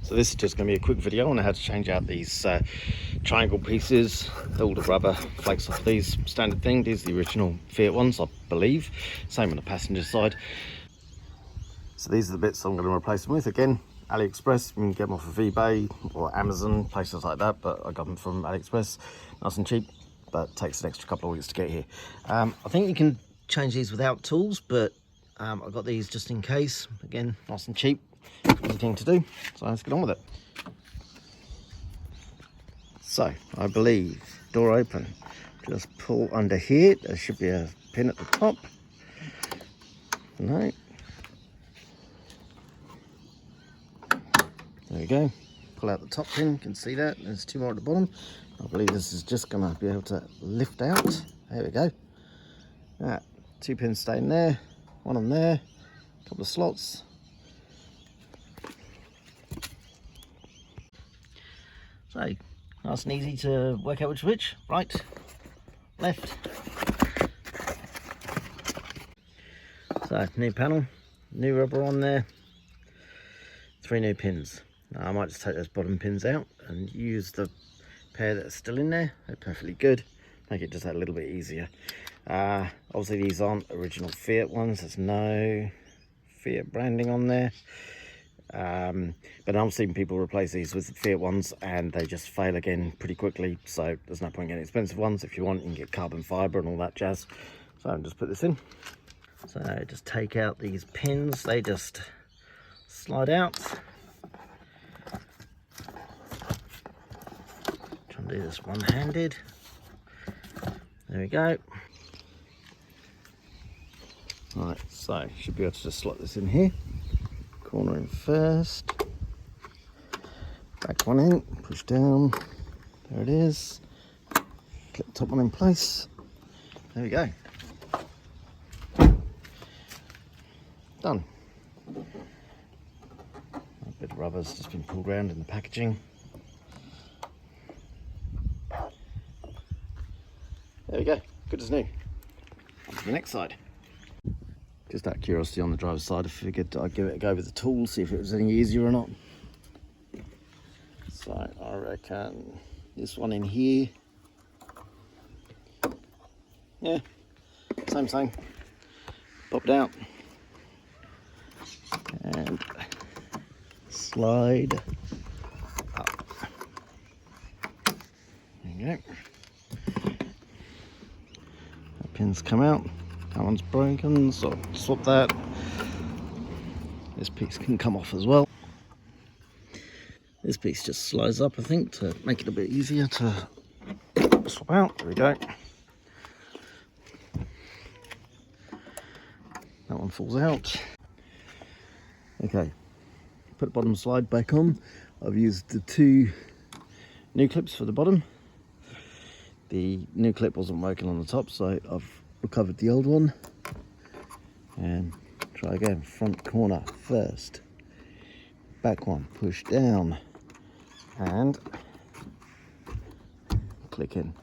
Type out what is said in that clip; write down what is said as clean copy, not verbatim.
So this is just going to be a quick video on how to change out these triangle pieces, all the rubber flakes off these. Standard thing, these are the original Fiat ones, I believe. Same on the passenger side. So these are the bits I'm going to replace them with. Again, AliExpress, you can get them off of eBay or Amazon, places like that, but I got them from AliExpress, nice and cheap, but takes an extra couple of weeks to get here. I think you can change these without tools, but I got these just in case. Again, nice and cheap, easy thing to do, so let's get on with it. So I believe door open, just pull under here, there should be a pin at the top. No, there we go. Pull out the top pin, you can see that there's two more at the bottom. I believe this is just gonna be able to lift out. There we go. Two pins staying there, one on there, a couple of slots. So nice and easy to work out which, right, left. So new panel, new rubber on there, 3 new pins. Now I might just take those bottom pins out and use the pair that are still in there. They're perfectly good, make it just a little bit easier. Obviously these aren't original Fiat ones, there's no Fiat branding on there. But I've seen people replace these with the Fiat ones and they just fail again pretty quickly, so there's no point getting expensive ones. If you want, you can get carbon fibre and all that jazz. So I'll just put this in. So just take out these pins, they just slide out. Try and do this one-handed. There we go. Right, so should be able to just slot this in here. Corner in first. Back one in, push down. There it is. Clip the top one in place. There we go. Done. A bit of rubber's just been pulled around in the packaging. There we go, good as new. On to the next side. Just out of curiosity on the driver's side, I figured I'd give it a go with the tool, see if it was any easier or not. So I reckon this one in here, yeah, same. Pop it out and slide up. There you go. The pins come out. That one's broken, so swap that. This piece can come off as well. This piece just slides up, I think, to make it a bit easier to swap out. There we go. That one falls out. Okay, put the bottom slide back on. I've used the 2 new clips for the bottom. The new clip wasn't working on the top, so I've recovered the old one. And try again, front corner first. Back one, push down. And click in.